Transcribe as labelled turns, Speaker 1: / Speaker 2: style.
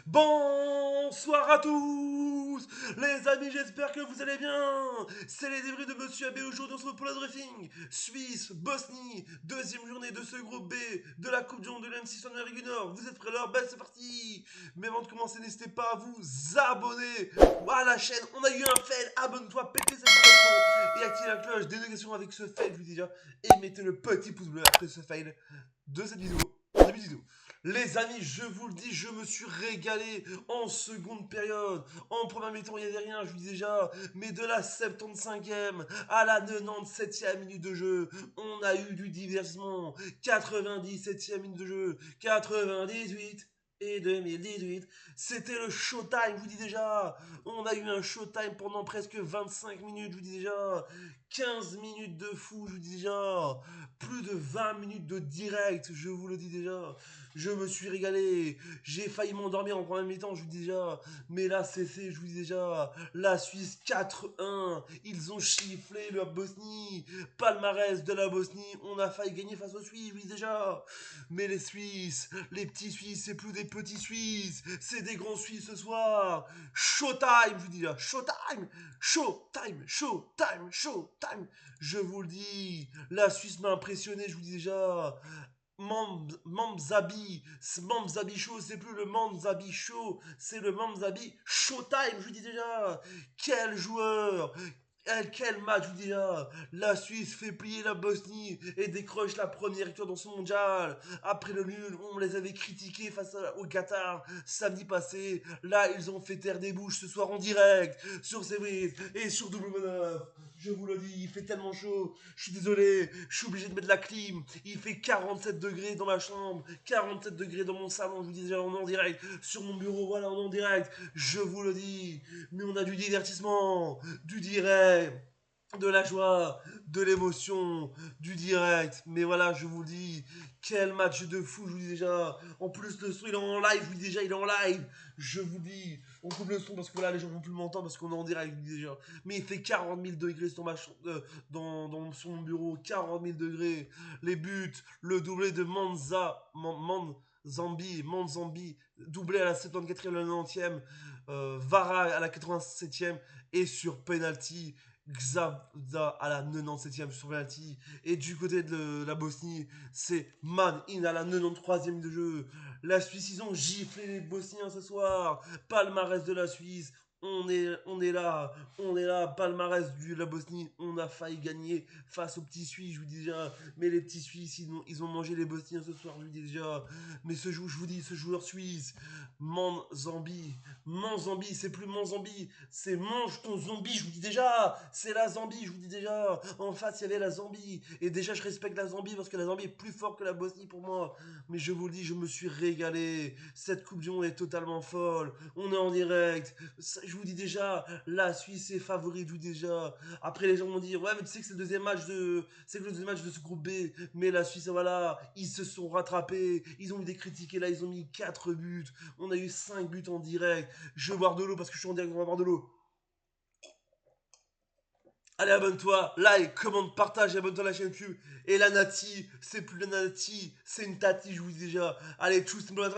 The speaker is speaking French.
Speaker 1: Bonsoir à tous. Les amis, j'espère que vous allez bien. C'est les débris de Monsieur AB. Aujourd'hui on se retrouve pour le briefing. Suisse, Bosnie, deuxième journée de ce groupe B de la Coupe du Monde de l'M6 en Amérique du Nord. Vous êtes prêts alors? Ben c'est parti. Mais avant de commencer, n'hésitez pas à vous abonner à la chaîne. On a eu un fail, abonne-toi, pétez cette vidéo et activez la cloche des notifications avec ce fail, je vous dis déjà. Et mettez le petit pouce bleu après ce fail de cette vidéo. En début de vidéo. Les amis, je vous le dis, je me suis régalé en seconde période. En première mi-temps, il n'y avait rien, je vous dis déjà. Mais de la 75e à la 97e minute de jeu, on a eu du divertissement. 97e minute de jeu, 98 et 2018. C'était le showtime, je vous dis déjà. On a eu un showtime pendant presque 25 minutes, je vous dis déjà. 15 minutes de fou, je vous dis déjà. Plus de 20 minutes de direct, je vous le dis déjà. Je me suis régalé. J'ai failli m'endormir en première mi-temps, je vous dis déjà. Mais là, c'est fait, je vous dis déjà. La Suisse 4-1. Ils ont chifflé la Bosnie. Palmarès de la Bosnie. On a failli gagner face aux Suisses, je vous dis déjà. Mais les Suisses, les petits Suisses, c'est plus des petits Suisses. C'est des grands Suisses ce soir. Showtime, je vous dis là. Showtime. Showtime. Showtime. Showtime. Je vous le dis. La Suisse m'a impressionné, je vous dis déjà. Mamzabi, Mamzabi Show, c'est plus le Mamzabi Show, c'est le Mamzabi Showtime, je vous dis déjà. Quel joueur, quel match, je vous dis déjà. La Suisse fait plier la Bosnie et décroche la première victoire dans son mondial. Après le nul, on les avait critiqués au Qatar samedi passé. Là, ils ont fait taire des bouches ce soir en direct sur C8 et sur W9. Je vous le dis, il fait tellement chaud. Je suis désolé, je suis obligé de mettre la clim. Il fait 47 degrés dans ma chambre, 47 degrés dans mon salon. Je vous dis déjà, on est en direct. Sur mon bureau, voilà, on est en direct. Je vous le dis. Mais on a du divertissement, du direct, de la joie, de l'émotion, du direct. Mais voilà, je vous le dis, quel match de fou, je vous dis déjà. En plus, le son, il est en live, je vous dis déjà, il est en live. Je vous dis, on coupe le son parce que là, les gens vont plus m'entendre parce qu'on est en direct, je vous dis déjà. Mais il fait 40 000 degrés sur sur mon bureau, 40 000 degrés. Les buts, le doublé de Manzambi, doublé à la 74e, la 90e, Vara à la 87e et sur penalty. Xavda à la 97e sur penalty. Et du côté de la Bosnie, c'est Man In à la 93e de jeu. La Suisse, ils ont giflé les Bosniens ce soir. Palmarès de la Suisse. On est là, palmarès de la Bosnie, on a failli gagner face aux petits Suisses, je vous dis déjà. Mais les petits Suisses, ils ont mangé les Bosniens ce soir, je vous dis déjà. Mais je vous dis, ce joueur suisse, Manzambi, Manzambi, c'est plus Manzambi, c'est mange ton zombie, je vous dis déjà. C'est la Zambie, je vous dis déjà. En face, il y avait la Zambie. Et déjà, je respecte la Zambie parce que la Zambie est plus forte que la Bosnie pour moi. Mais je vous le dis, je me suis régalé. Cette Coupe du Monde est totalement folle. On est en direct. Je vous dis déjà, la Suisse est favorite, je vous dis déjà. Après, les gens vont dire, ouais, mais tu sais que c'est le deuxième match c'est que le deuxième match de ce groupe B. Mais la Suisse, voilà, ils se sont rattrapés. Ils ont eu des critiques et là, ils ont mis 4 buts. On a eu 5 buts en direct. Je vais boire de l'eau parce que je suis en direct, on va boire de l'eau. Allez, abonne-toi, like, commente, partage, abonne-toi à la chaîne YouTube. Et la Nati, c'est plus la Nati, c'est une Tati, je vous dis déjà. Allez, tchuss, bonne